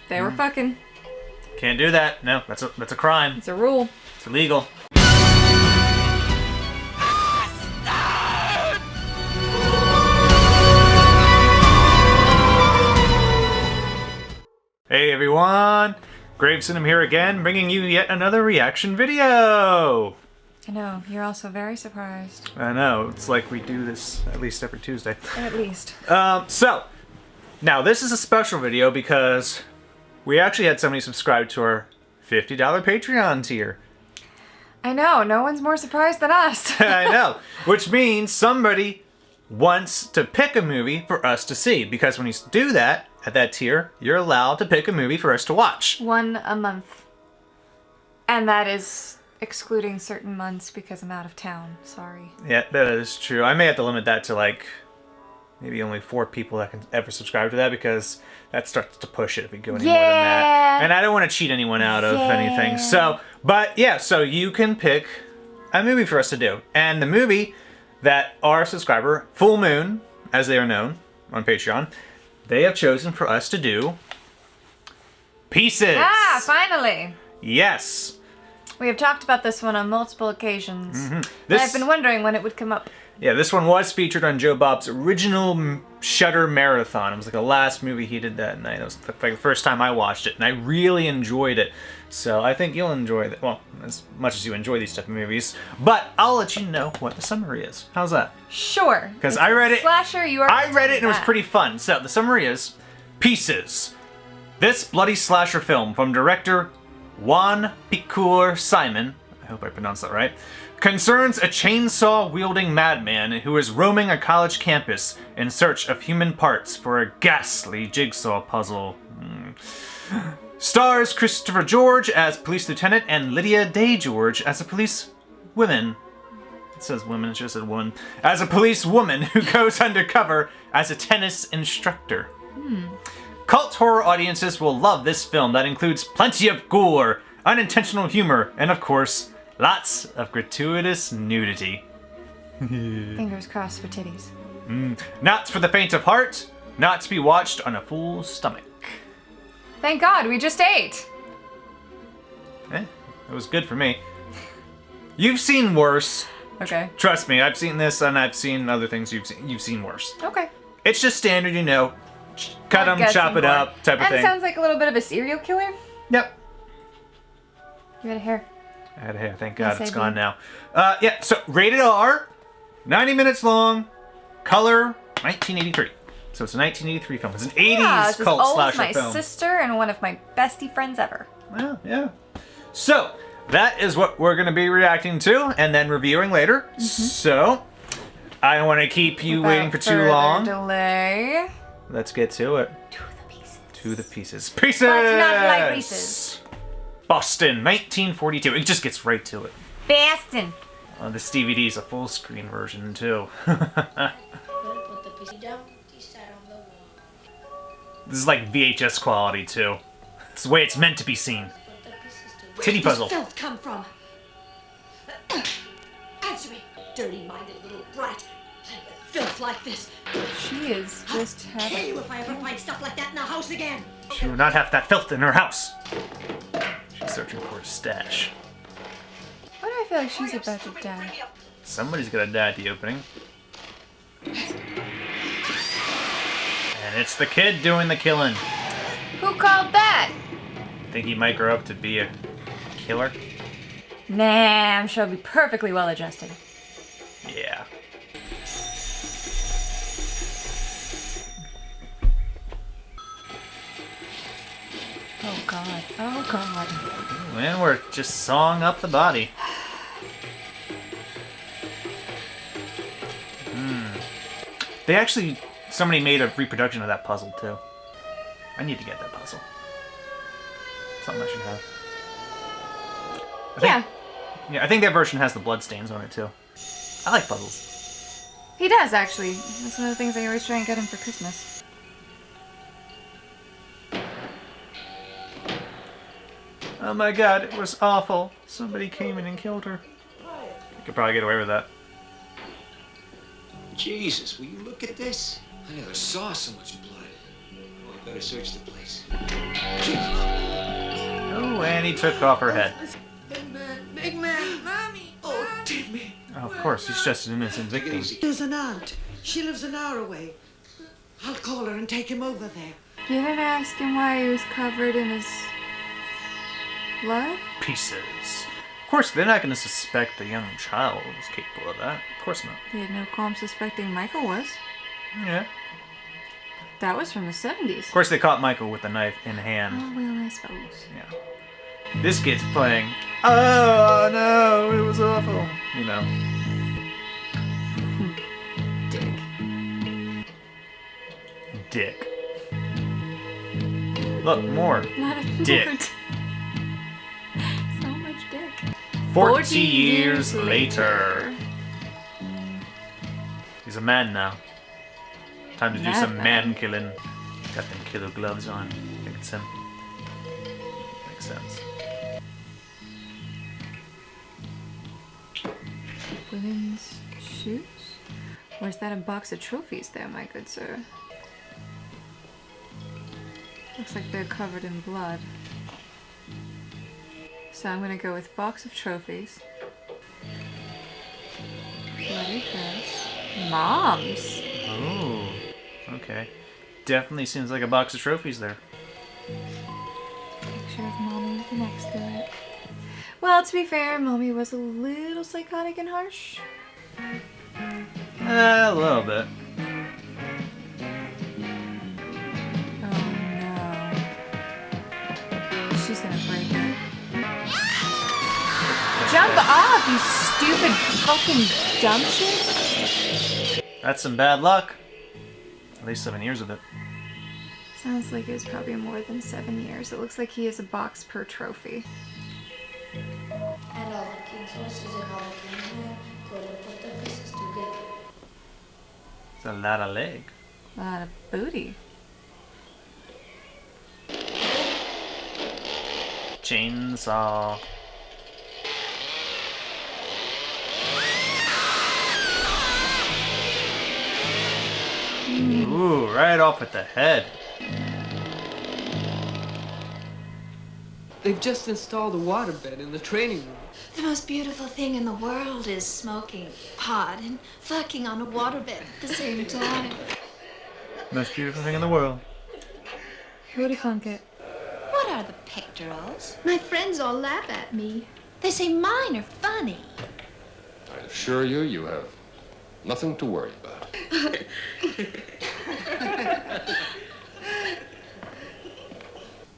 They were fucking. Can't do that. No, that's a crime. It's a rule. It's illegal. Hey everyone! Graveson here again, bringing you yet another reaction video! I know, you're also very surprised. I know, it's like we do this at least every Tuesday. At least. So, now this is a special video because we actually had somebody subscribe to our $50 Patreon tier. I know, no one's more surprised than us. I know, which means somebody wants to pick a movie for us to see, because when you do that, at that tier, you're allowed to pick a movie for us to watch. One a month. And that is excluding certain months because I'm out of town. Sorry. Yeah, that is true. I may have to limit that to like maybe only 4 people that can ever subscribe to that, because that starts to push it if we go any more than that. And I don't want to cheat anyone out of anything. So, but yeah, so you can pick a movie for us to do. And the movie that our subscriber, Full Moon, as they are known on Patreon, they have chosen for us to do Pieces. Ah, finally. Yes. We have talked about this one on multiple occasions. Mm-hmm. And I've been wondering when it would come up. Yeah, this one was featured on Joe Bob's original Shudder Marathon. It was like the last movie he did that night. It was like the first time I watched it, and I really enjoyed it. So I think you'll enjoy it. Well, as much as you enjoy these type of movies. But I'll let you know what the summary is. How's that? Sure. Because I read it. Slasher, you are. I read it and it was pretty fun. So the summary is Pieces. This bloody slasher film from director Juan Picour Simon, I hope I pronounced that right, concerns a chainsaw-wielding madman who is roaming a college campus in search of human parts for a ghastly jigsaw puzzle. Stars Christopher George as police lieutenant and Lydia Day George as a police woman. It says women, it just said woman. As a police woman who goes undercover as a tennis instructor. Cult horror audiences will love this film that includes plenty of gore, unintentional humor, and of course, lots of gratuitous nudity. Fingers crossed for titties. Not for the faint of heart, not to be watched on a full stomach. Thank God, we just ate. It was good for me. You've seen worse. Okay. Trust me, I've seen this and I've seen other things you've seen worse. Okay. It's just standard, you know, cut them, chop it up, type of thing. And sounds like a little bit of a serial killer. Yep. You had a hair. I had a hair, thank God, Yes, it's I gone do. now. Yeah, so rated R, 90 minutes long, color, 1983. So it's a 1983 film. It's an 80s Yeah, it's as cult old as slasher my film. sister and one of my bestie friends ever. Well, yeah. So, that is what we're going to be reacting to and then reviewing later. So, I don't want to keep you waiting for too long. Delay. Let's get to it. To the pieces. To the pieces. Pieces! But not like Reese's. Boston, 1942. It just gets right to it. Boston. This DVD is a full screen version, too. Put the piece down. He sat on the wall. This is like VHS quality, too. It's the way it's meant to be seen. Put the pieces to Titty puzzle. Where does filth come from? Answer me, dirty-minded little brat. Filth like this. She is just I'll kill having. you if I ever find stuff like that in the house again. She will not have that filth in her house. She's searching for a stash. Why do I feel like she's about to die? Somebody's gonna die at the opening. And it's the kid doing the killing. Who called that? Think he might grow up to be a killer? Nah, I'm sure I'll be perfectly well adjusted. Yeah. Oh God. Oh God. And we're just sawing up the body. They actually, somebody made a reproduction of that puzzle too. I need to get that puzzle. Something I should have. Yeah, I think that version has the bloodstains on it too. I like puzzles. He does, actually. That's one of the things I always try and get him for Christmas. Oh my God, it was awful. Somebody came in and killed her. I could probably get away with that. Jesus, will you look at this? I never saw so much blood. Oh, I better search the place. Jesus. Oh, and he took off her head. Big man, mommy. Oh, Timmy. Oh, of course, he's just an innocent victim. There's an aunt. She lives an hour away. I'll call her and take him over there. You didn't ask him why he was covered in his blood? Pieces. Of course, they're not going to suspect a young child was capable of that. Of course not. They had no qualm suspecting Michael was. Yeah. That was from the 70s. Of course, they caught Michael with a knife in hand. Oh, well, I suppose. Yeah. This kid's playing, oh no, it was awful. You know. Dick. Look, more. Not a Dick. word. So much dick. 40 years later. He's a man now. Time to do some Madman. man killing. Got them killer gloves on. I think it's him. Makes sense. Women's shoes? Or is that a box of trophies there, my good sir? Looks like they're covered in blood. So I'm gonna go with box of trophies. Bloody dress. Mom's! Oh, okay. Definitely seems like a box of trophies there. Picture of mommy with an X through it. Well, to be fair, mommy was a little psychotic and harsh. A little bit. Oh no. She's gonna break it. Jump off, you stupid fucking dumb shit! That's some bad luck. At least 7 years of it. Sounds like it was probably more than 7 years. It looks like he has a box per trophy. And all the king's horses and all the king's men couldn't put the pieces together. It's a lot of leg. A lot of booty. Chainsaw. Ooh, right off with the head. They've just installed a waterbed in the training room. The most beautiful thing in the world is smoking pot and fucking on a waterbed at the same time. Most beautiful thing in the world. Who'd have thunk it? What are the pectorals? My friends all laugh at me. They say mine are funny. I assure you, you have nothing to worry about.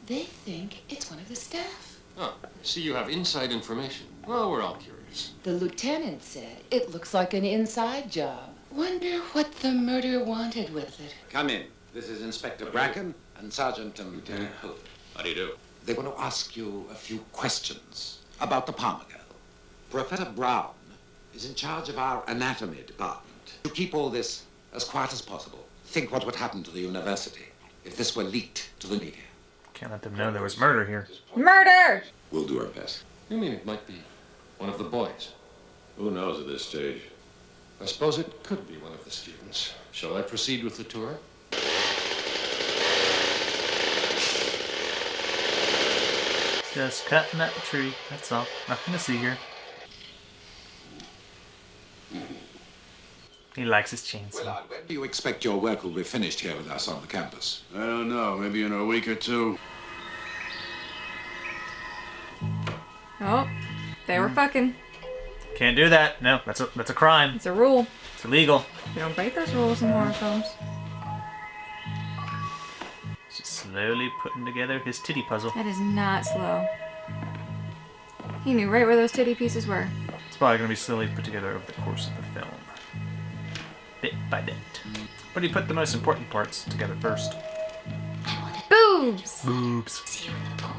They think it's one of the staff. Oh, see, you have inside information. Well, we're all curious. The lieutenant said it looks like an inside job. Wonder what the murderer wanted with it. Come in. This is Inspector Bracken and Sergeant Lieutenant Hope. How do you do? They want to ask you a few questions about the Palmer girl. Professor Brown is in charge of our anatomy department. To keep all this as quiet as possible, think what would happen to the university if this were leaked to the media. Can't let them know there was murder here. Murder! We'll do our best. You mean it might be one of the boys? Who knows at this stage? I suppose it could be one of the students. Shall I proceed with the tour? Just cutting that tree, that's all. Nothing to see here. He likes his chainsaw. Well, when do you expect your work will be finished here with us on the campus? I don't know. Maybe in a week or two. Oh, they were fucking. Can't do that. No, that's a crime. It's a rule. It's illegal. You don't break those rules in horror films. Just slowly putting together his titty puzzle. That is not slow. He knew right where those titty pieces were. It's probably going to be slowly put together over the course of the film. Bit by bit. But he put the most important parts together first. Boobs! Boobs. See you in the pool.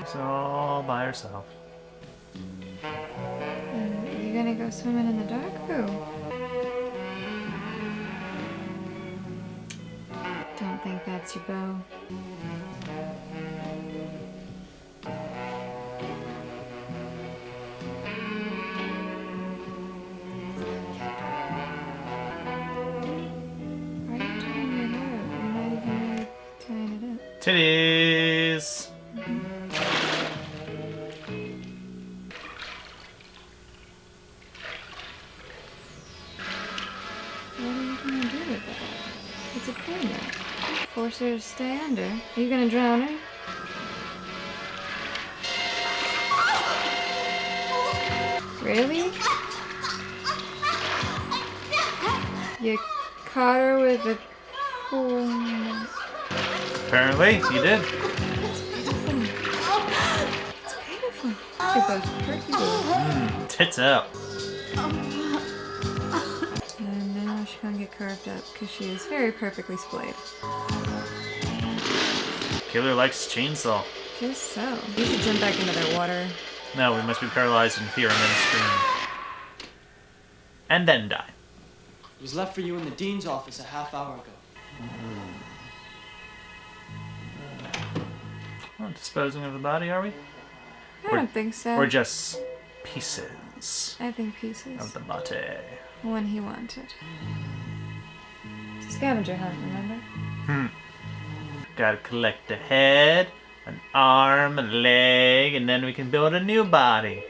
She's all by herself. Are you gonna go swimming in the dark? Who? Don't think that's your beau. Titties! What are you gonna do with that? It's a pregnant. Force her to stay under. Are you gonna drown her? Really? You caught her with a pool net. Apparently, you did. It's beautiful. Look at those perky boobs. Tits out. And now she's gonna get carved up because she is very perfectly splayed. Killer likes chainsaw. Guess so. We should jump back into that water. No, we must be paralyzed in fear and then scream. And then die. It was left for you in the dean's office a half hour ago. Well, disposing of the body, are we? I don't think so. Or just pieces I think pieces. of the body. One he wanted. It's a scavenger hunt, remember? Gotta collect a head, an arm, a leg, and then we can build a new body.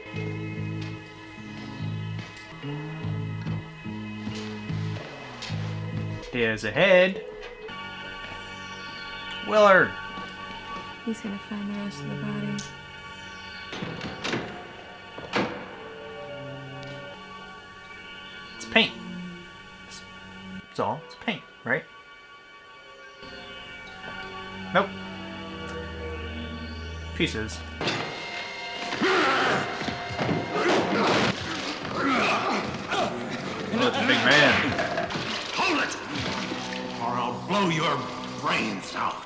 There's a head. Willard. He's gonna find the rest of the body. It's paint. That's all. It's paint, right? Nope. Pieces. Oh, it's a big man. Hold it! Or I'll blow your brains out.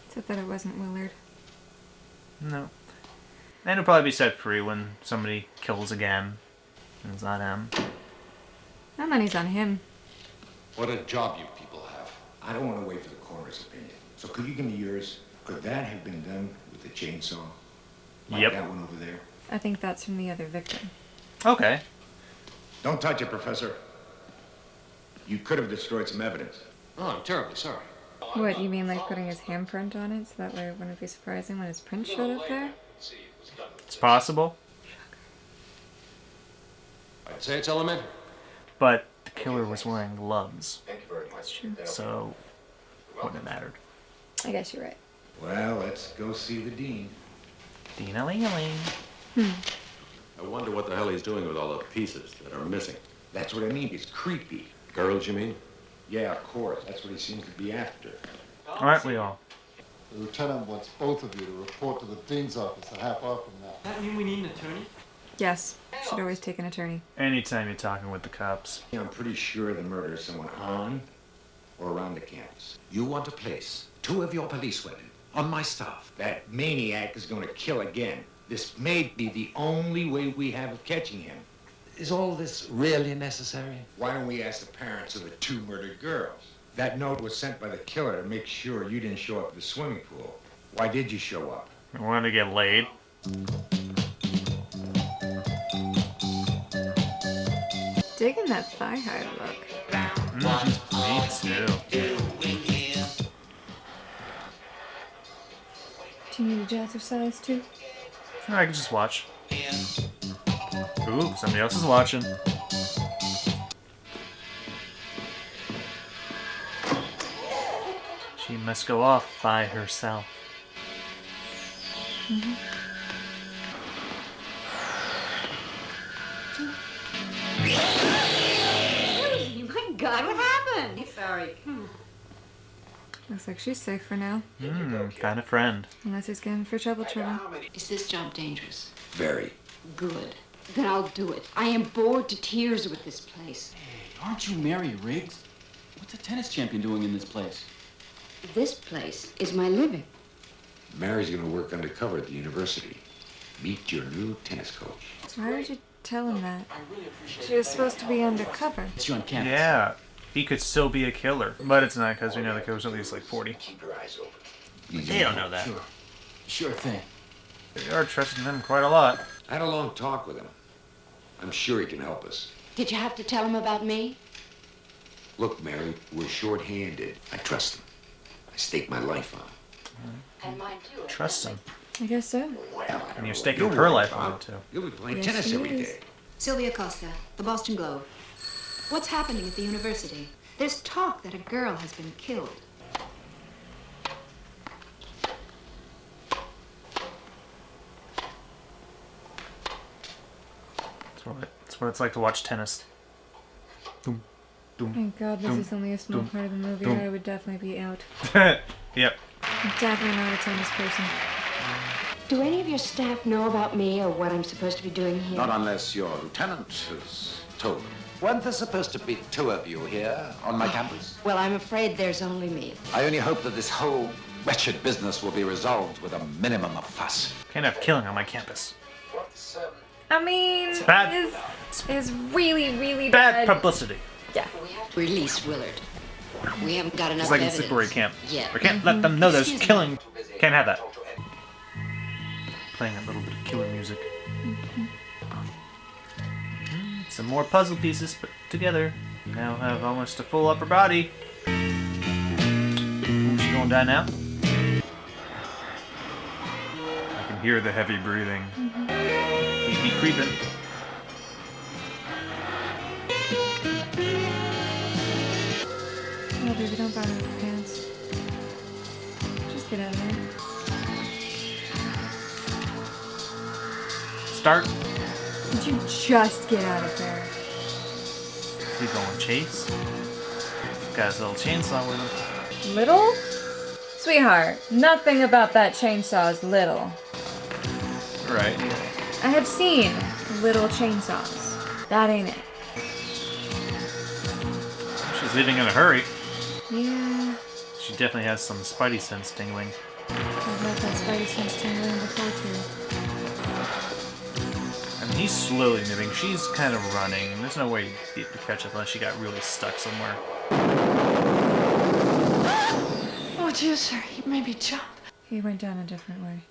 Except that it wasn't Willard. No. And he'll probably be set free when somebody kills again. And it's not him. My money's on him. What a job you people have. I don't want to wait for the coroner's opinion. So could you give me yours? Could that have been done with the chainsaw? Like Yep. that one over there? I think that's from the other victim. Okay. Don't touch it, Professor. You could have destroyed some evidence. Oh, I'm terribly sorry. What, you mean like putting his handprint on it so that way it wouldn't be surprising when his print showed up there? It's possible. I'd say it's elementary. But the killer was wearing gloves. That's true. So, wouldn't have mattered. I guess you're right. Well, let's go see the dean. Ding-a-ling-a-ling. I wonder what the hell he's doing with all the pieces that are missing. That's what I mean. It's creepy. Girls, you mean? Yeah, of course. That's what he seems to be after. Aren't we all? The lieutenant wants both of you to report to the dean's office a half hour from now. Does that mean we need an attorney? Yes. Should always take an attorney. Anytime you're talking with the cops. I'm pretty sure the murder is someone on or around the campus. You want to place 2 of your police women on my staff. That maniac is going to kill again. This may be the only way we have of catching him. Is all this really necessary? Why don't we ask the parents of the 2 murdered girls? That note was sent by the killer to make sure you didn't show up at the swimming pool. Why did you show up? I wanted to get laid. Digging that thigh-high look. Me too. Do you need a jazzercise too? I can just watch. Ooh, somebody else is watching. She must go off by herself. My God, what happened? Sorry. Looks like she's safe for now. Kind of friend. Unless he's getting for trouble. Is this job dangerous? Very. Good. Then I'll do it. I am bored to tears with this place. Aren't you Mary Riggs? What's a tennis champion doing in this place? This place is my living. Mary's going to work undercover at the university. Meet your new tennis coach. Why would you tell him that? She was supposed to be undercover. It's you on campus. Yeah, he could still be a killer. But it's not because we know the killer's at least like 40. Keep your eyes open. They don't know that. Sure thing. They are trusting them quite a lot. I had a long talk with him. I'm sure he can help us. Did you have to tell him about me? Look, Mary, we're short-handed. I trust them. I stake my life on them. And mine too. Trust him. I guess so. And you're staking her life on it, too. You'll be playing Yes, tennis he every is. day. Sylvia Costa, the Boston Globe. What's happening at the university? There's talk that a girl has been killed. That's what it's like to watch tennis. Doom, doom, Thank God this doom, is only a small doom, part of the movie. doom. I would definitely be out. Yep. I'm definitely not a tennis person. Do any of your staff know about me or what I'm supposed to be doing here? Not unless your lieutenant has told them. Weren't there supposed to be 2 of you here on my campus? Well, I'm afraid there's only me. I only hope that this whole wretched business will be resolved with a minimum of fuss. Can't have killing on my campus. I mean, It's bad. is really, really Bad bad. Publicity. Yeah. We have to release Willard. We haven't got enough It's like in evidence. Slippery Camp. Yeah. We can't let them know there's killing. Can't have that. Playing a little bit of killer music. Some more puzzle pieces put together. You now have almost a full upper body. Ooh, she gonna die now? I can hear the heavy breathing. He'd be creeping. Oh, baby, don't bother with your pants. Just get out of there. Start. Did you just get out of there? Is he going chase? He's got his little chainsaw with him. Little? Sweetheart, nothing about that chainsaw is little. Right. I have seen little chainsaws. That ain't it. She's leaving in a hurry. Yeah, She definitely has some spidey sense tingling. I've had that spidey sense tingling before too. I mean, he's slowly moving. She's kind of running. There's no way you'd be able to catch up unless she got really stuck somewhere. Oh, dear, sir, he made me jump. He went down a different way.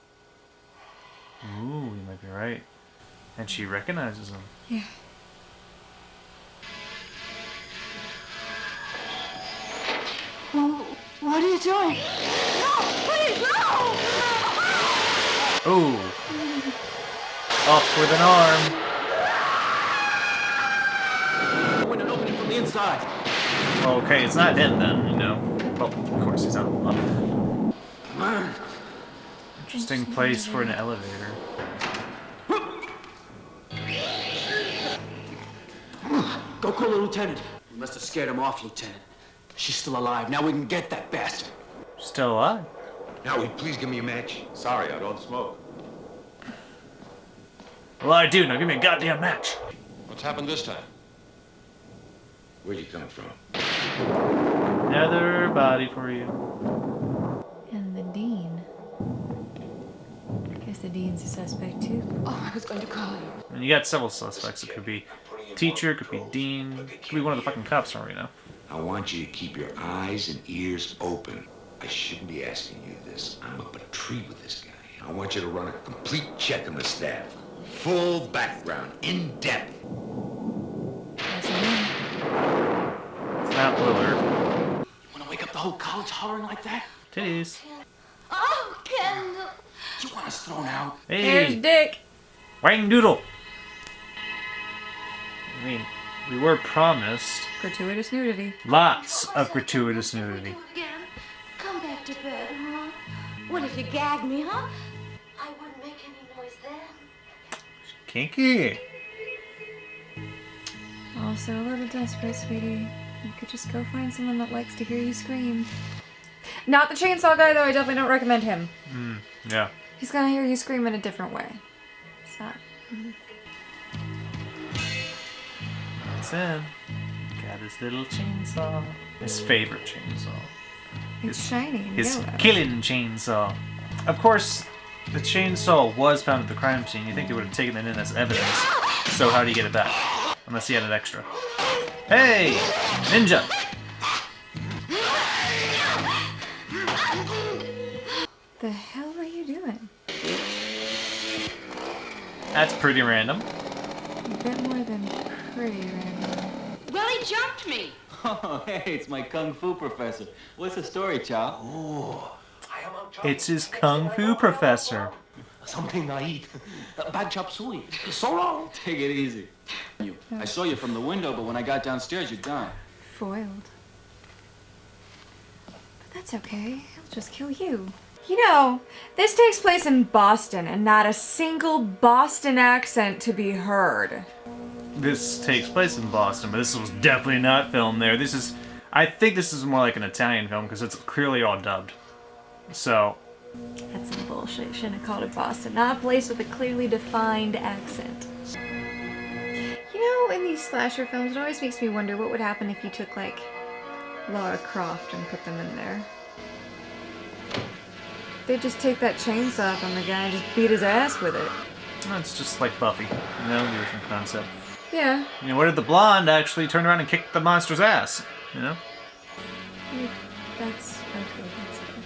Ooh, you might be right. And she recognizes him. Yeah. Oh, what are you doing? No, please, no! Ooh. Off with an arm. Window opening from the inside. Okay, it's not him then, you know. Well, of course he's not alone. Interesting place for an elevator. Go call the lieutenant. We must have scared him off, Lieutenant. She's still alive. Now we can get that bastard. Still alive. Now, will you please give me a match? Sorry, I don't smoke. Well, I do. Now give me a goddamn match. What's happened this time? Where'd you come from? Another body for you. And the dean. Guess the dean's a suspect too. Oh, I was going to call you. And you got several suspects. It could be teacher, it could be dean, it could be one of the fucking cops, don't we know? I want you to keep your eyes and ears open. I shouldn't be asking you this. I'm up a tree with this guy. I want you to run a complete check on the staff. Full background, in depth. That's him. It's not Willard. You want to wake up the whole college hollering like that? Titties. Oh, Kendall. You want us thrown out? Here's Hey! Dick. Wang Doodle! I mean, we were promised Gratuitous nudity. lots of gratuitous nudity. Again. Come back to bed, huh? What if you gagged me, huh? I wouldn't make any noise then. Kinky. Also a little desperate, sweetie. You could just go find someone that likes to hear you scream. Not the chainsaw guy, though. I definitely don't recommend him. Yeah. He's gonna hear you scream in a different way. It's not. That's him. Got his little chainsaw. His favorite chainsaw. It's shiny and His yellow. killing chainsaw. Of course, the chainsaw was found at the crime scene. You think they would have taken it in as evidence. So how do you get it back? Unless he had an extra. Hey! Ninja! The hell were you doing? That's pretty random. A bit more than pretty random. Willie jumped me. Oh, hey, it's my Kung Fu professor. What's the story, Chow? Oh, It's his Kung Fu professor. something I eat. Bad chop suey. So long. Take it easy. I saw you from the window, but when I got downstairs, you're gone. Foiled. But that's okay. I'll just kill you. You know, this takes place in Boston, and not a single Boston accent to be heard. This takes place in Boston, but this was definitely not filmed there. I think this is more like an Italian film because it's clearly all dubbed. So. That's some bullshit. Shouldn't have called it Boston. Not a place with a clearly defined accent. You know, in these slasher films, it always makes me wonder what would happen if you took, like, Lara Croft and put them in there. They'd just take that chainsaw from the guy and just beat his ass with it. Well, it's just like Buffy, you know, the original concept. Yeah. You know, what if the blonde actually turned around and kicked the monster's ass? You know? That's okay. That's okay.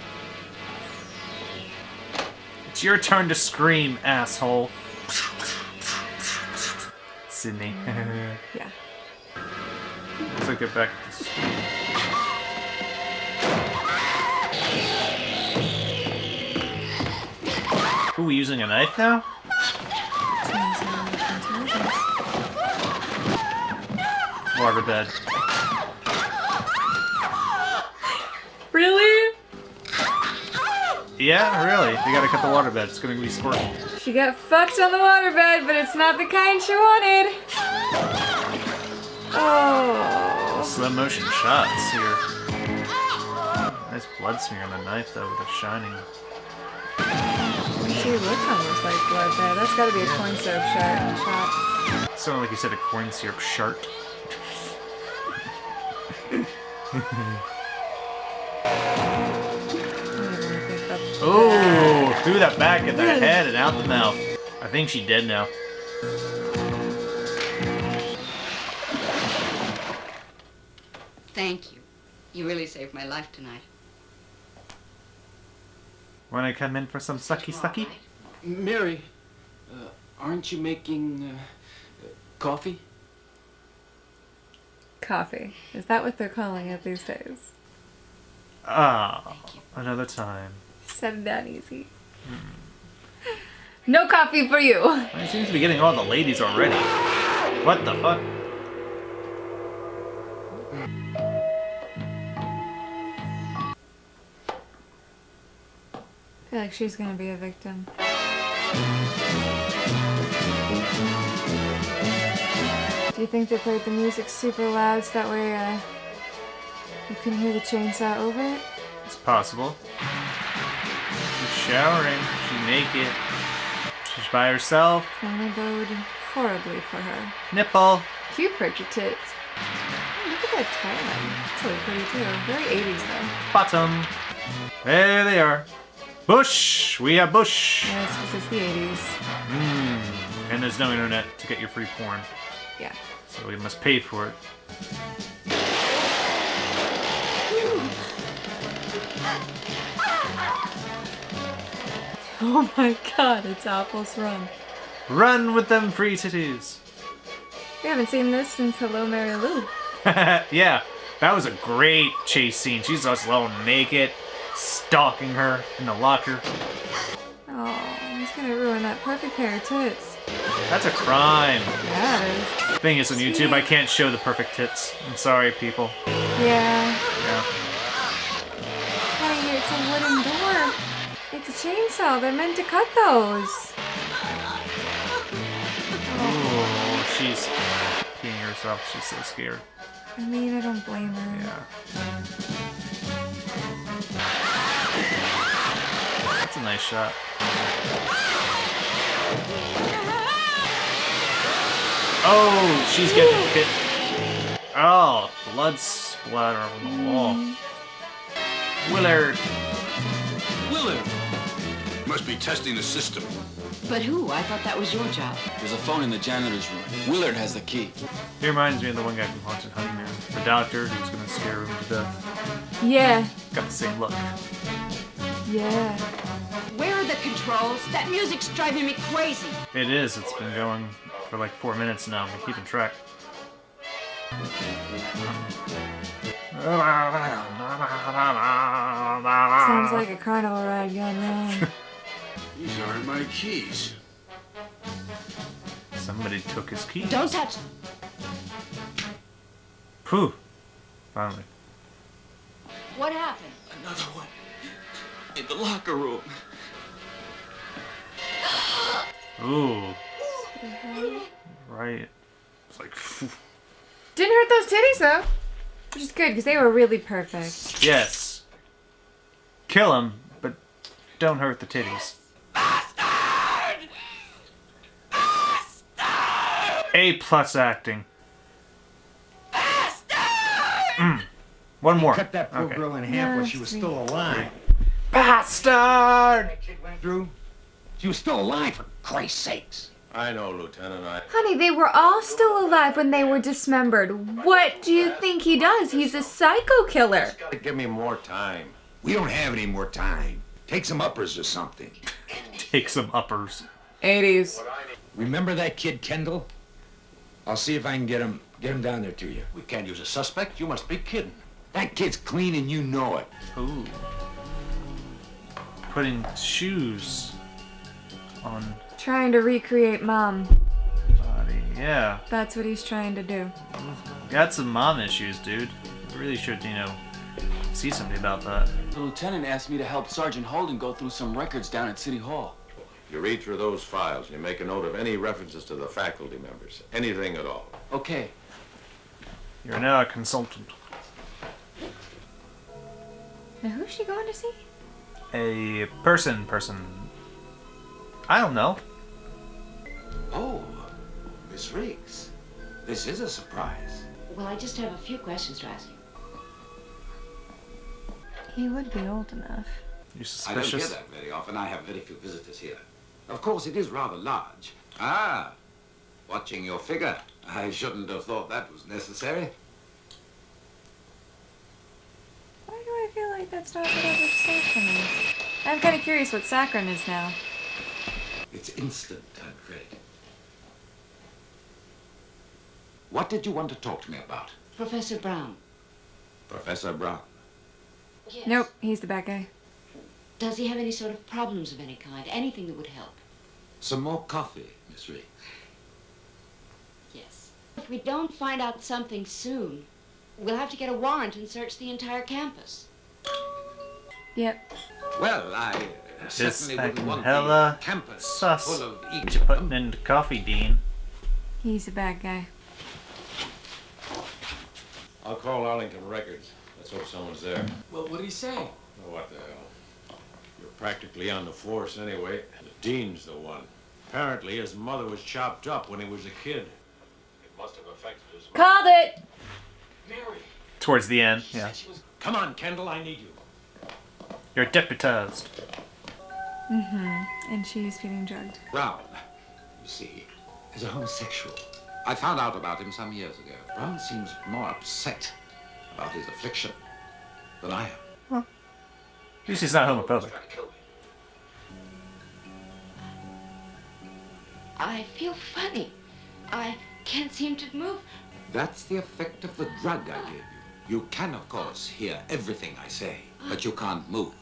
It's your turn to scream, asshole. Sydney. Yeah. Looks like they're back to school. Ooh, we using a knife now? Waterbed. Really? Yeah, really. You gotta cut the waterbed. It's gonna be squirting. She got fucked on the waterbed, but it's not the kind she wanted. Oh. Slow motion shots here. Nice blood smear on the knife, though, with it shining. She looks almost like blood there. That's gotta be a corn syrup shot. Sounded like you said a corn syrup shart. Oh, threw that back at the head and out the mouth. I think she's dead now. Thank you. You really saved my life tonight. Wanna come in for some sucky sucky? Mary, aren't you making coffee? Coffee. Is that what they're calling it these days? Ah, another time. Said it that easy. No coffee for you. He seems to be getting all the ladies already. What the fuck? I feel like she's gonna be a victim. Do you think they played the music super loud so that way you couldn't hear the chainsaw over it? It's possible. She's showering. She's naked. She's by herself. Only bode horribly for her. Nipple. Cute perky tits. Oh, look at that tie. It's really pretty too. Very 80s though. Bottom. There they are. Bush! We have Bush! Yes, because it's the 80s. And there's no internet to get your free porn. Yeah. So we must pay for it. Oh my god, it's Apple's Run. Run with them free titties! We haven't seen this since Hello Mary Lou. Yeah, that was a great chase scene. She's just all naked, stalking her in the locker. Oh, he's gonna ruin that perfect pair of tits. That's a crime. Yeah, it is. Thing is, on YouTube, I can't show the perfect tits. I'm sorry, people. Yeah. Yeah. Honey, it's a wooden door. It's a chainsaw. They're meant to cut those. Oh, she's peeing herself. She's so scared. I mean, I don't blame her. Yeah. That's a nice shot. Oh, she's getting hit. Oh, blood splatter on the wall. Willard. Willard! Must be testing the system. But who? I thought that was your job. There's a phone in the janitor's room. Willard has the key. He reminds me of the one guy from Haunted Honeymoon. The doctor who's gonna scare him to death. Yeah. Got the same look. Yeah. Where are the controls? That music's driving me crazy. It is. It's been going for like 4 minutes now. I'm keeping track. Sounds like a carnival ride gone wrong. These aren't my keys. Somebody took his keys. Don't touch them. Phew. Finally. What happened? Another one. In the locker room. Ooh. Right. It's like, phew. Didn't hurt those titties though. Which is good, because they were really perfect. Yes. Kill him, but don't hurt the titties. Bastard! Bastard! A+ acting. Bastard! One more. Cut that poor girl in half while she was still alive. Bastard! That kid went through. She was still alive, for Christ's sakes. I know, Lieutenant. Honey, they were all still alive when they were dismembered. What do you think he does? He's a psycho killer. Give me more time. We don't have any more time. Take some uppers or something. Take some uppers. 80s. Remember that kid Kendall? I'll see if I can get him down there to you. We can't use a suspect. You must be kidding. That kid's clean and you know it. Ooh. Putting shoes on Trying to recreate Mom. body. Yeah. That's what he's trying to do. Got some mom issues, dude. Really should, see something about that. The lieutenant asked me to help Sergeant Holden go through some records down at City Hall. You read through those files and you make a note of any references to the faculty members. Anything at all. Okay. You're now a consultant. Now who's she going to see? A person. I don't know. Oh, Miss Riggs. This is a surprise. Well, I just have a few questions to ask you. He would be old enough. You I don't suspicious? hear that very often. I have very few visitors here. Of course, it is rather large. Ah, watching your figure. I shouldn't have thought that was necessary. Why do I feel like that's not whatever Saccharin is? I'm kind of curious what Saccharin is now. It's instant, I'm afraid. What did you want to talk to me about? Professor Brown. Professor Brown. Yes. Nope, he's the bad guy. Does he have any sort of problems of any kind? Anything that would help? Some more coffee, Miss Riggs. Yes. If we don't find out something soon, we'll have to get a warrant and search the entire campus. Yep. Well, I This certainly wouldn't fucking want hella the campus sus. full of What each you of putting them. into coffee, Dean? He's a bad guy. I'll call Arlington Records. Let's hope someone's there. Well, what did he say? Oh, what the hell? You're practically on the force anyway. The dean's the one. Apparently, his mother was chopped up when he was a kid. It must have affected his mind. Called it! Mary. Towards the end, yeah. Come on, Kendall, I need you. You're deputized. Mm-hmm. And she's feeling drugged. Brown, you see, is a homosexual. I found out about him some years ago. Brown seems more upset about his affliction than I am. At least he's not homophobic. I feel funny. I can't seem to move. That's the effect of the drug I gave you. You can, of course, hear everything I say, but you can't move.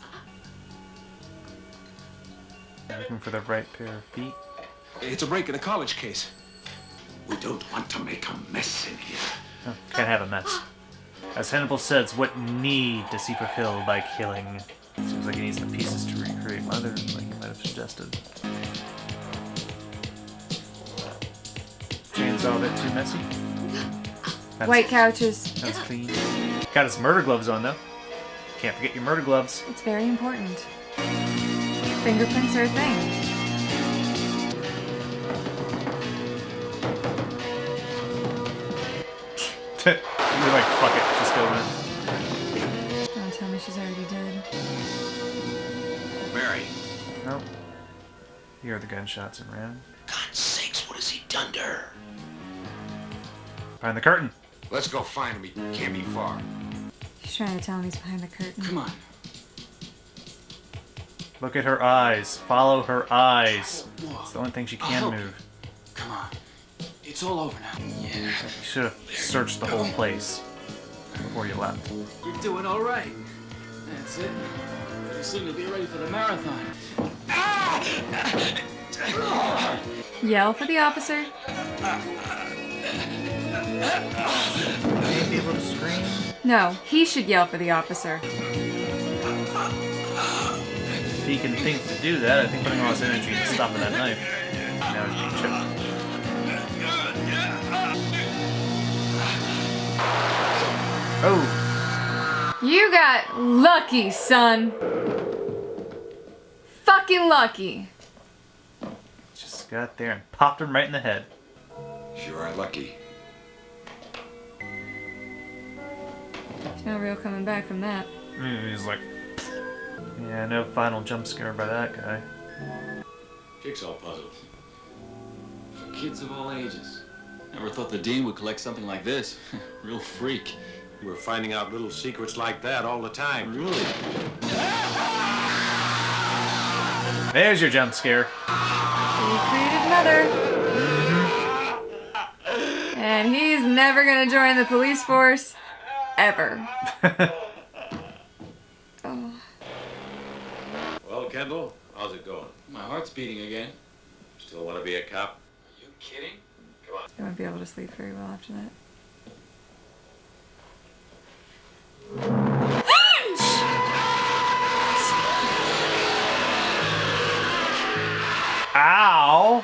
Looking for the right pair of feet. It's a break in a college case. We don't want to make a mess in here. Oh, can't have a mess. As Hannibal says, what need does he fulfill by killing? Seems like he needs the pieces to recreate Mother, like he might have suggested. Chainsaw a bit too messy. White couches. That's clean. Got his murder gloves on though. Can't forget your murder gloves. It's very important. Fingerprints are a thing. You're like, fuck it, just go in. Don't tell me she's already dead. Mary. Nope. You heard the gunshots and ran. God's sakes, what has he done to her? Behind the curtain. Let's go find him. He can't be far. She's trying to tell him he's behind the curtain. Come on. Look at her eyes. Follow her eyes. It's the only thing she can help move. Come on. It's all over now. Yeah. You should have searched the whole place before you left. You're doing all right. That's it. You seem to be ready for the marathon. Yell for the officer. Be able to scream. No, he should yell for the officer. If he can think to do that, I think putting all his energy into stopping that knife. Now he's being choked. Oh. You got lucky, son. Fucking lucky. Just got there and popped him right in the head. Sure are lucky. There's no real coming back from that. He's like, yeah, no final jump scare by that guy. Jigsaw puzzles. For kids of all ages. Never thought the dean would collect something like this. Real freak. We're finding out little secrets like that all the time. Really? There's your jump scare. He created Mother. And he's never gonna join the police force. Ever. Oh. Well, Kendall, how's it going? My heart's beating again. Still want to be a cop? Are you kidding? Come on. I won't be able to sleep very well after that. Ow!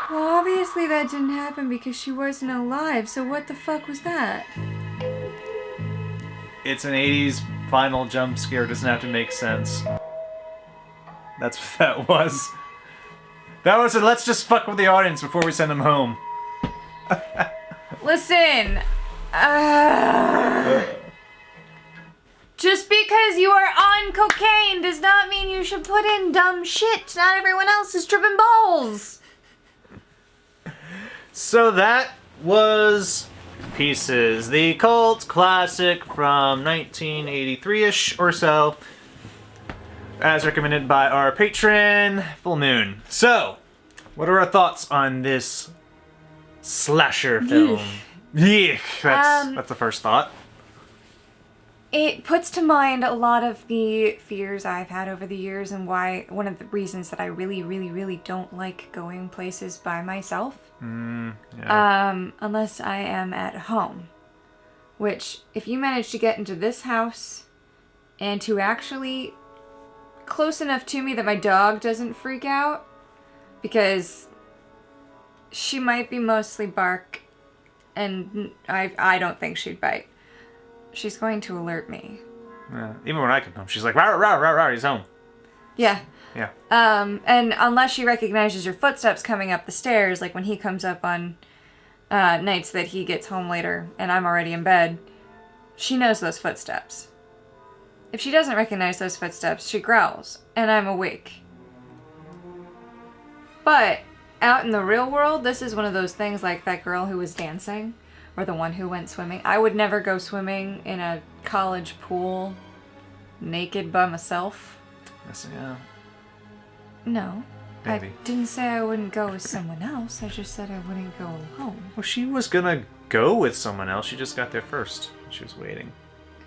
Well, obviously that didn't happen because she wasn't alive, so what the fuck was that? It's an 80s final jump scare, doesn't have to make sense. That's what that was. That was a let's just fuck with the audience before we send them home. Listen, just because you are on cocaine does not mean you should put in dumb shit. Not everyone else is tripping balls. So that was Pieces, the cult classic from 1983-ish or so, as recommended by our patron, Full Moon. So, what are our thoughts on this slasher film? Yeek. That's the first thought. It puts to mind a lot of the fears I've had over the years and why one of the reasons that I really, really, really don't like going places by myself. Yeah. Unless I am at home. Which, if you manage to get into this house and to actually close enough to me that my dog doesn't freak out, because she might be mostly bark and I don't think she'd bite. She's going to alert me. Yeah. Even when I come home, she's like, rah, rah, rah, rah, he's home. Yeah. Yeah. And unless she recognizes your footsteps coming up the stairs, like when he comes up on nights that he gets home later and I'm already in bed, she knows those footsteps. If she doesn't recognize those footsteps, she growls, and I'm awake. But out in the real world, this is one of those things like that girl who was dancing, or the one who went swimming. I would never go swimming in a college pool naked by myself. Missing out. No. Maybe. I didn't say I wouldn't go with someone else. I just said I wouldn't go alone. Well, she was gonna go with someone else. She just got there first. She was waiting.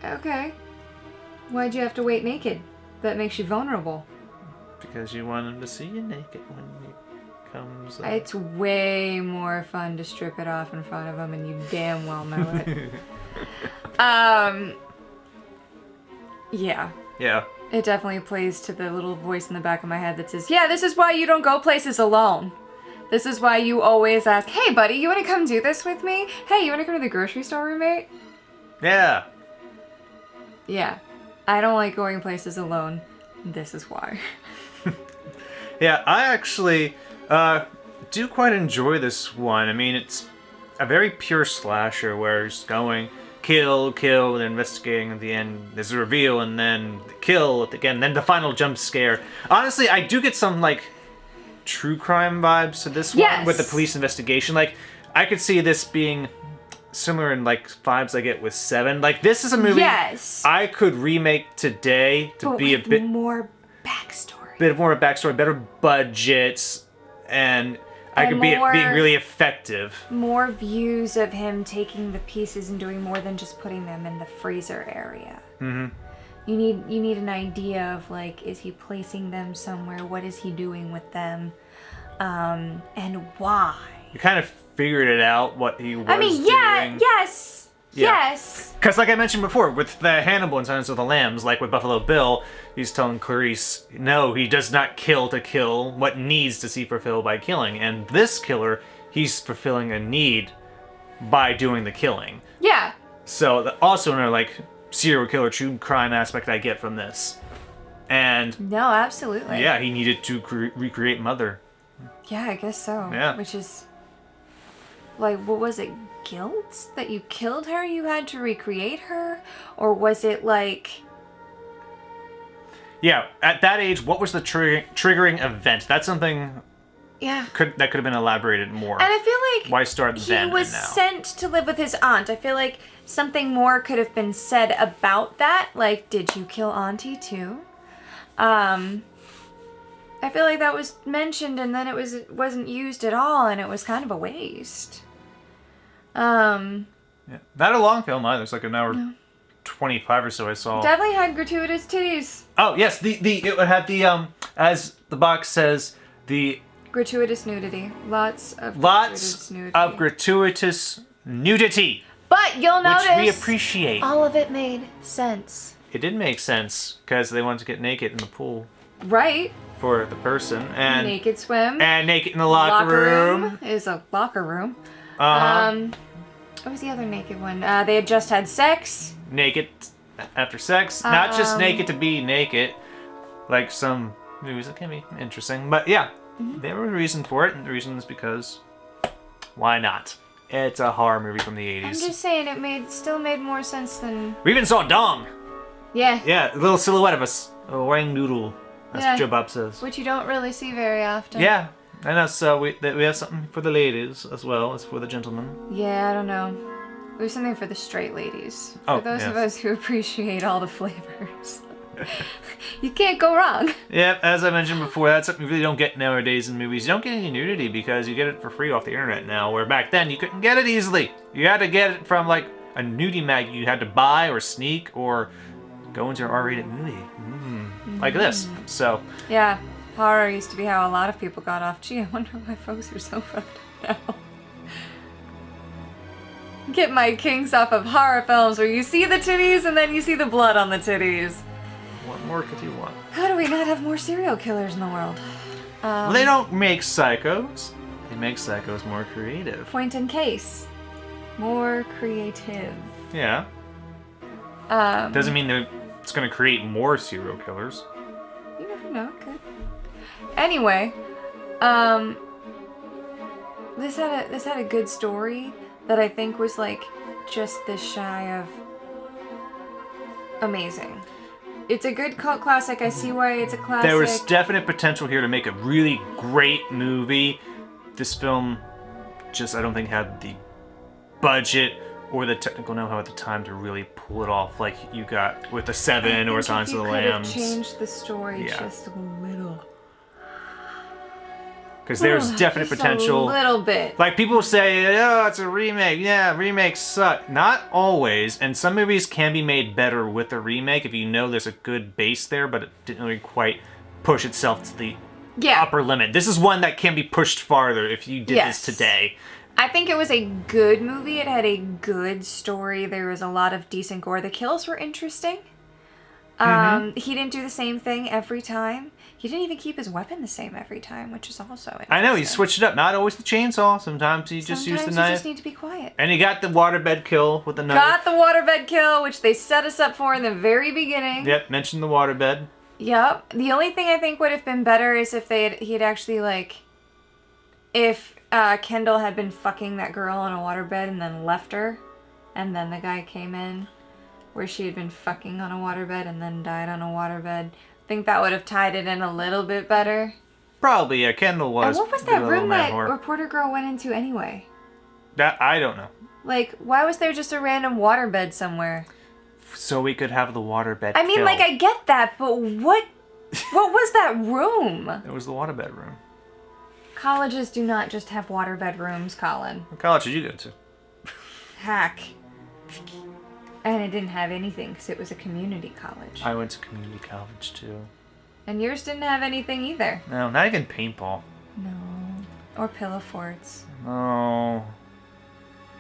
Okay. Why'd you have to wait naked? That makes you vulnerable. Because you want him to see you naked when he comes up. It's way more fun to strip it off in front of him, and you damn well know it. Yeah. Yeah. It definitely plays to the little voice in the back of my head that says, yeah, this is why you don't go places alone. This is why you always ask, hey, buddy, you want to come do this with me? Hey, you want to come to the grocery store, roommate? Yeah. Yeah. I don't like going places alone. This is why. Yeah, I actually do quite enjoy this one. I mean, it's a very pure slasher where it's going kill, and investigating at the end. There's a reveal, and then the kill again, then the final jump scare. Honestly, I do get some like true crime vibes to this one with the police investigation. Like, I could see this being similar in like vibes I get with Seven. Like, this is a movie I could remake today to but be a with bit more backstory. bit more of a backstory, better budgets, and I could be being really effective. More views of him taking the pieces and doing more than just putting them in the freezer area. Mm-hmm. You need an idea of like, is he placing them somewhere? What is he doing with them? And why? You kind of figured it out what he was doing. Yes. Because like I mentioned before, with the Hannibal and Silence of the Lambs, like with Buffalo Bill, he's telling Clarice, no, he does not kill to kill what needs to see fulfilled by killing. And this killer, he's fulfilling a need by doing the killing. Yeah. So also another like serial killer true crime aspect I get from this. And no, absolutely. Yeah, he needed to recreate Mother. Yeah, I guess so. Yeah. Which is like, what was it? Guilt that you killed her? You had to recreate her? Or was it like... Yeah, at that age, what was the triggering event? That's something that could have been elaborated more. And I feel like why start then he was and now? sent to live with his aunt. I feel like something more could have been said about that. Like, did you kill Auntie too? I feel like that was mentioned and then it wasn't used at all, and it was kind of a waste. Yeah. Not a long film either. It's like an hour 25 or so I saw. Definitely had gratuitous titties. Oh yes, it had the as the box says, the gratuitous nudity. Lots of gratuitous nudity. But you'll notice which we appreciate. All of it made sense. It did make sense because they wanted to get naked in the pool. Right. For the person and naked swim and naked in the locker room is a locker room. What was the other naked one? They had just had sex. Naked after sex, not just naked to be naked, like some movies that can be interesting. But yeah, there was a reason for it, and the reason is because why not? It's a horror movie from the 80s. I'm just saying, it still made more sense than. We even saw Dong. Yeah. Yeah, a little silhouette of us, a wang noodle, as Joe Bob says. Which you don't really see very often. Yeah. I know, so we have something for the ladies as well as for the gentlemen. Yeah, I don't know. We have something for the straight ladies. For those of us who appreciate all the flavors. You can't go wrong. Yeah, as I mentioned before, that's something you really don't get nowadays in movies. You don't get any nudity because you get it for free off the internet now, where back then you couldn't get it easily. You had to get it from like a nudie mag you had to buy or sneak or go into an R-rated movie. Like this. So yeah. Horror used to be how a lot of people got off. Gee, I wonder why folks are so fucked now. Get my kinks off of horror films where you see the titties and then you see the blood on the titties. What more could you want? How do we not have more serial killers in the world? Well, they don't make psychos. They make psychos more creative. Point in case. More creative. Yeah. Doesn't mean that it's going to create more serial killers. You never know, it could. Anyway, this had a good story that I think was like just this shy of amazing. It's a good cult classic. I see why it's a classic. There was definite potential here to make a really great movie. This film just, I don't think, had the budget or the technical know-how at the time to really pull it off like you got with The Seven or Silence of the Lambs. Changed the story just a little. Because there's definite potential. A little bit. Like people say, oh, it's a remake. Yeah, remakes suck. Not always. And some movies can be made better with a remake if you know there's a good base there, but it didn't really quite push itself to the upper limit. This is one that can be pushed farther if you did this today. I think it was a good movie. It had a good story. There was a lot of decent gore. The kills were interesting. He didn't do the same thing every time. He didn't even keep his weapon the same every time, which is also interesting. I know, he switched it up. Not always the chainsaw. Sometimes he just used the knife. You just need to be quiet. And he got the waterbed kill with the knife. Got the waterbed kill, which they set us up for in the very beginning. Yep, mentioned the waterbed. Yep. The only thing I think would have been better is if he'd actually like, if Kendall had been fucking that girl on a waterbed and then left her, and then the guy came in, where she had been fucking on a waterbed and then died on a waterbed. I think that would have tied it in a little bit better. Probably, yeah. Kendall was. And what was that room that reporter girl went into anyway? That I don't know. Like, why was there just a random waterbed somewhere? So we could have the waterbed. I mean, kill. like, I get that, but what What was that room? It was the waterbed room. Colleges do not just have waterbed rooms, Colin. What college did you go to? Hack. And it didn't have anything because it was a community college. I went to community college too. And yours didn't have anything either. No, not even paintball. No. Or pillow forts. No.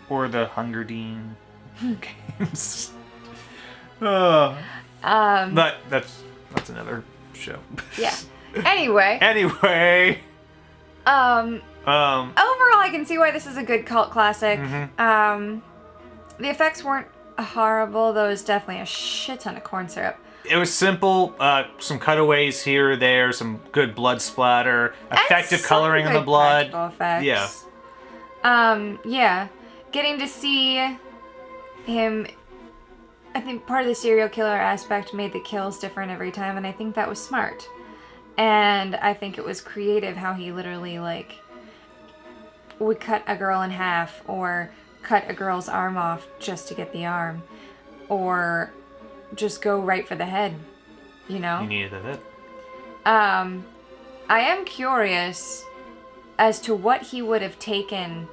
Or the Hunger Dean games. Oh. But that's another show. Yeah. Anyway. Overall, I can see why this is a good cult classic. Mm-hmm. The effects weren't horrible, though. It's definitely a shit ton of corn syrup. It was simple. Some cutaways here or there, some good blood splatter, effective coloring in the blood. Effects. Yeah. Yeah. Getting to see him. I think part of the serial killer aspect made the kills different every time, and I think that was smart. And I think it was creative how he literally, like, would cut a girl in half or cut a girl's arm off just to get the arm. Or just go right for the head, you know? You needed the head. I am curious as to what he would have taken.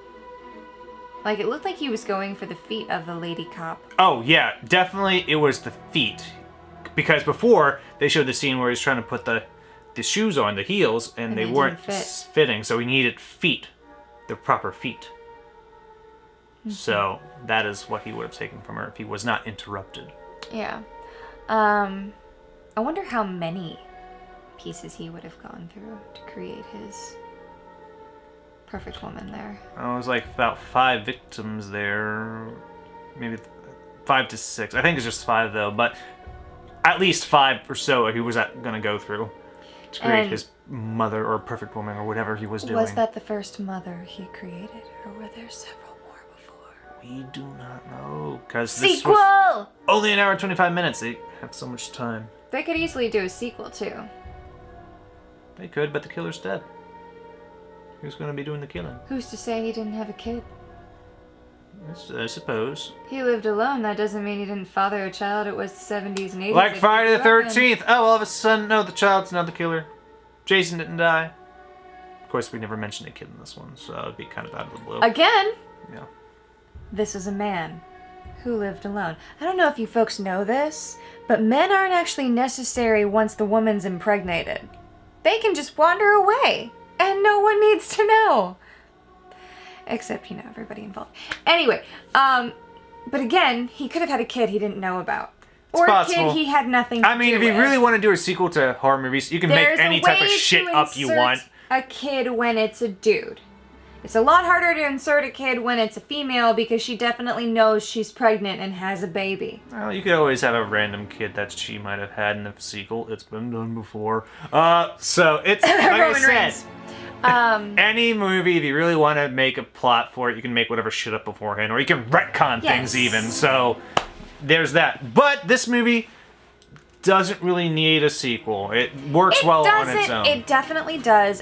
Like, it looked like he was going for the feet of the lady cop. Oh, yeah. Definitely it was the feet. Because before, they showed the scene where he's trying to put the shoes on, the heels, and they weren't fitting. So he needed feet. The proper feet. Mm-hmm. So that is what he would have taken from her if he was not interrupted. Yeah. I wonder how many pieces he would have gone through to create his perfect woman there. It was like about 5 victims there. Maybe 5 to 6. I think it's just 5 though, but at least 5 or so he was going to go through to create his mother or perfect woman or whatever he was doing. Was that the first mother he created, or were there several more before? We do not know. Because sequel! This was only an hour and 25 minutes. They have so much time. They could easily do a sequel too. They could, but the killer's dead. Who's going to be doing the killing? Who's to say he didn't have a kid? I suppose. He lived alone. That doesn't mean he didn't father a child. It was the 70s and 80s. Like Friday the 13th. Oh, all of a sudden, no, the child's not the killer. Jason didn't die. Of course, we never mentioned a kid in this one, so it'd be kind of out of the blue. Again? Yeah. This is a man who lived alone. I don't know if you folks know this, but men aren't actually necessary once the woman's impregnated. They can just wander away, and no one needs to know. Except, everybody involved. Anyway, but again, he could have had a kid he didn't know about. Or a kid he had nothing to do with. I mean, if you really want to do a sequel to horror movies, you can make any type of shit up you want. A kid when it's a dude. It's a lot harder to insert a kid when it's a female because she definitely knows she's pregnant and has a baby. Well, you could always have a random kid that she might have had in the sequel. It's been done before. So it's like I said. Any movie, if you really want to make a plot for it, you can make whatever shit up beforehand, or you can retcon things even. So there's that. But this movie doesn't really need a sequel. It works well on its own. It definitely does.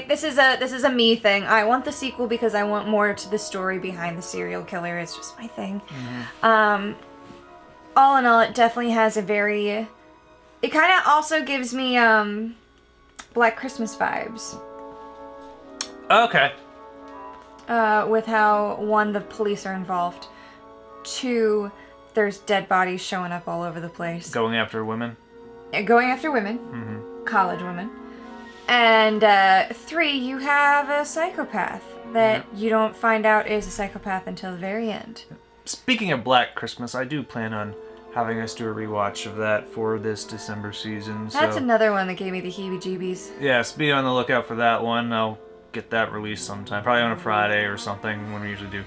This is a me thing. I want the sequel because I want more to the story behind the serial killer. It's just my thing. Mm-hmm. All in all, it definitely has a very. It kind of also gives me Black Christmas vibes. Okay. With how, 1, the police are involved. 2, there's dead bodies showing up all over the place. Going after women? Going after women. Mm-hmm. College women. And 3, you have a psychopath that you don't find out is a psychopath until the very end. Speaking of Black Christmas, I do plan on having us do a rewatch of that for this December season. That's another one that gave me the heebie-jeebies. Yes, be on the lookout for that one. I'll get that released sometime, probably on a Friday or something when we usually do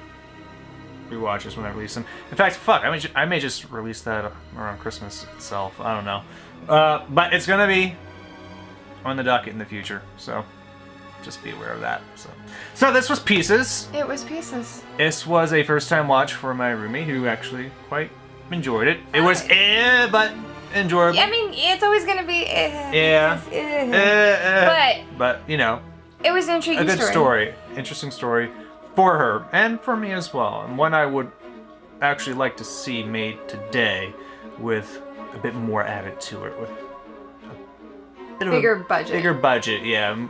rewatches when I release them. In fact, I may just release that around Christmas itself. I don't know, but it's gonna be on the docket in the future, so just be aware of that. So this was Pieces. It was Pieces. This was a first-time watch for my roommate who actually quite enjoyed it. It was but enjoyable. I mean, it's always gonna be yeah. But it was an intriguing story. A good story. Interesting story for her and for me as well. And one I would actually like to see made today with a bit more added to it, with bit Bigger of a budget. bigger budget, yeah,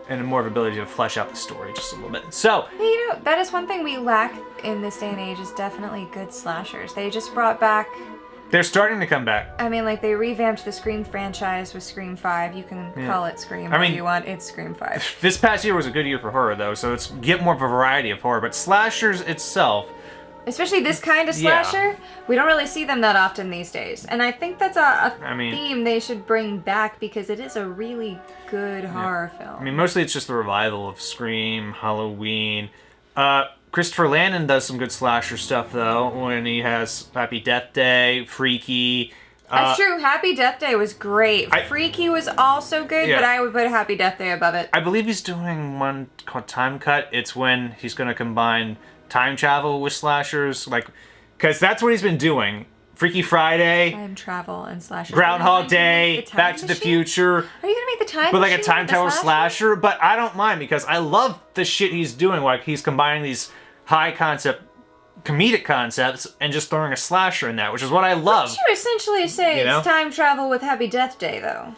and more of ability to flesh out the story just a little bit. So, Hey, you know, that is one thing we lack in this day and age is definitely good slashers. They just brought back, they're starting to come back. I mean, like, they revamped the Scream franchise with Scream 5. You can call it Scream if you want. It's Scream 5. This past year was a good year for horror, though, so it's get more of a variety of horror. But slashers itself, especially this kind of slasher, we don't really see them that often these days. And I think that's a theme they should bring back because it is a really good horror film. I mean, mostly it's just the revival of Scream, Halloween. Christopher Landon does some good slasher stuff, though, when he has Happy Death Day, Freaky. That's true. Happy Death Day was great. Freaky was also good, but I would put Happy Death Day above it. I believe he's doing one called Time Cut. It's when he's going to combine time travel with slashers, like, because that's what he's been doing. Freaky Friday, time travel and slashers. Groundhog Day, Back to the Future. Are you gonna make the time? But like a time travel slasher? But I don't mind because I love the shit he's doing. Like he's combining these high concept, comedic concepts and just throwing a slasher in that, which is what I love. Would you essentially say it's time travel with Happy Death Day, though?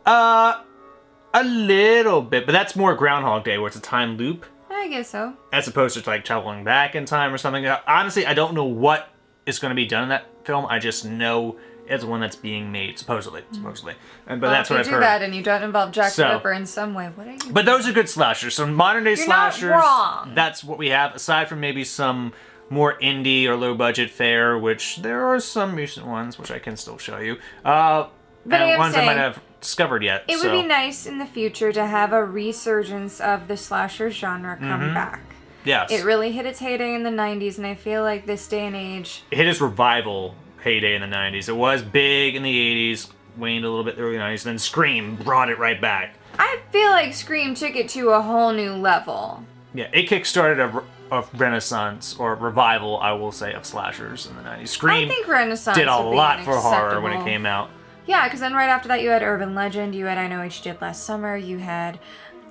A little bit, but that's more Groundhog Day, where it's a time loop. I guess so. As opposed to like traveling back in time or something. Honestly, I don't know what is going to be done in that film. I just know it's one that's being made, supposedly. But that's what I've heard. If you do that and you don't involve Jack the Ripper in some way, what are you? But those are good slashers. So modern day slashers, not wrong. That's what we have. Aside from maybe some more indie or low budget fare, which there are some recent ones which I can still show you. But and ones I might have discovered yet. It would be nice in the future to have a resurgence of the slasher genre come back. Yes. It really hit its heyday in the 90s, and I feel like this day and age... It hit its revival heyday in the 90s. It was big in the 80s, waned a little bit in the early 90s, then Scream brought it right back. I feel like Scream took it to a whole new level. Yeah, it kickstarted a renaissance, or revival, I will say, of slashers in the 90s. Scream I think Renaissance did a would be lot for horror acceptable. when it came out. Yeah, because then right after that you had Urban Legend, you had I Know What You Did Last Summer, you had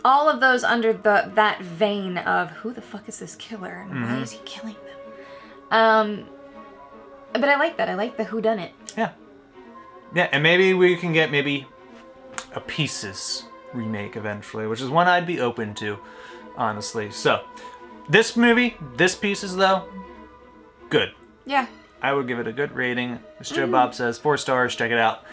all of those under that vein of who the fuck is this killer and why is he killing them? But I like that. I like the whodunit. Yeah. Yeah, and maybe we can get a Pieces remake eventually, which is one I'd be open to, honestly. So, this movie, this Pieces though, good. Yeah. I would give it a good rating. As Joe Bob says, 4 stars, check it out.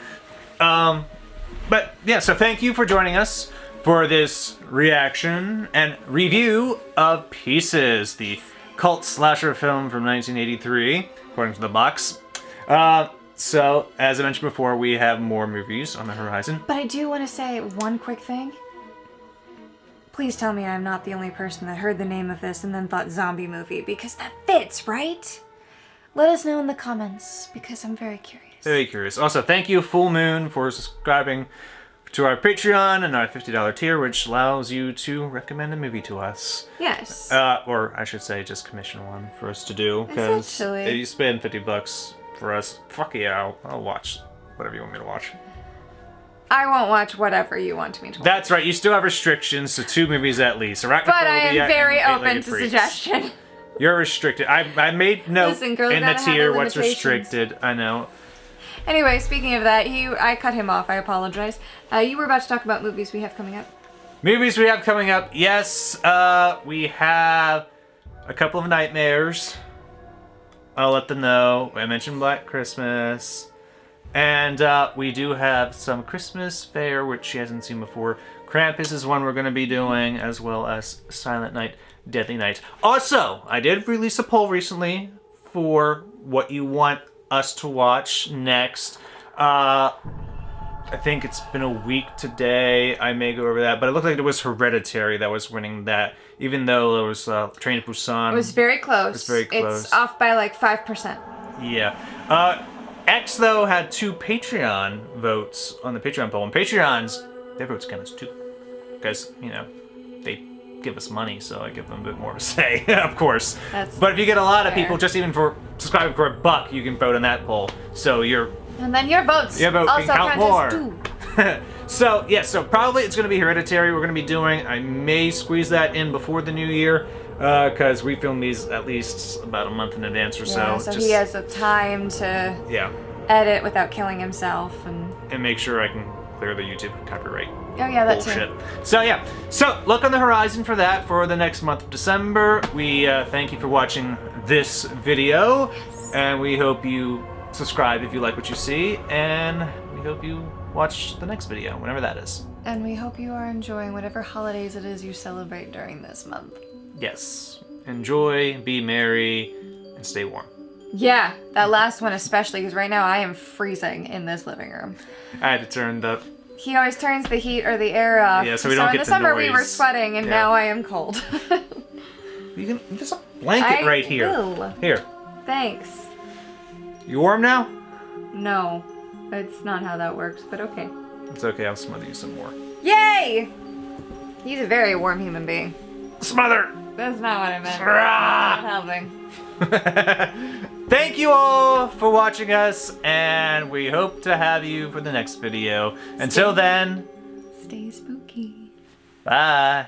But yeah, so thank you for joining us for this reaction and review of Pieces, the cult slasher film from 1983, according to the box. So, as I mentioned before, we have more movies on the horizon. But I do want to say one quick thing. Please tell me I'm not the only person that heard the name of this and then thought zombie movie, because that fits, right? Let us know in the comments, because I'm very curious. Very curious. Also, thank you, Full Moon, for subscribing to our Patreon and our $50 tier, which allows you to recommend a movie to us. Yes. Or I should say, just commission one for us to do. Because if you spend $50 for us, fuck yeah, I'll watch whatever you want me to watch. I won't watch whatever you want me to watch. That's right. You still have restrictions to 2 movies at least. But I am very open to suggestion. You're restricted. I made note Listen, girl, in the tier what's limitations. restricted. I know. Anyway, speaking of that, I cut him off. I apologize. You were about to talk about movies we have coming up. Movies we have coming up. Yes, we have a couple of nightmares. I'll let them know. I mentioned Black Christmas. And we do have some Christmas fare, which she hasn't seen before. Krampus is one we're going to be doing, as well as Silent Night, Deadly Night. Also, I did release a poll recently for what you want us to watch next. I think it's been a week today. I may go over that, but it looked like it was Hereditary that was winning that, even though there was Train to Busan. It was very close. It was very close. It's off by like 5%. Yeah. X, though, had 2 Patreon votes on the Patreon poll, and Patreons, their votes count as 2. Because, you know, they give us money, so I give them a bit more of a say, of course. But if you get a lot of people, just even for subscribing for $1, you can vote on that poll. So And then your vote can count more. As 2. So, yeah, so probably it's going to be Hereditary we're going to be doing. I may squeeze that in before the new year, because we film these at least about a month in advance or so. So he has the time to edit without killing himself. And make sure I can clear the YouTube copyright. Oh yeah, that bullshit. too. So yeah, so look on the horizon for that for the next month of December. We thank you for watching this video, and we hope you subscribe if you like what you see, and we hope you watch the next video, whenever that is. And we hope you are enjoying whatever holidays it is you celebrate during this month. Yes. Enjoy, be merry, and stay warm. Yeah, that last one especially, because right now I am freezing in this living room. I had to turn the... He always turns the heat or the air off. Yeah, so we don't get in the the summer we were noise. sweating, and Yeah. now I am cold. There's a blanket right here. Will. Here. Thanks. You warm now? No, that's not how that works, but okay. It's okay, I'll smother you some more. Yay! He's a very warm human being. Smother! That's not what I meant. Not helping. Thank you all for watching us, and we hope to have you for the next video. Until then, stay spooky. bye.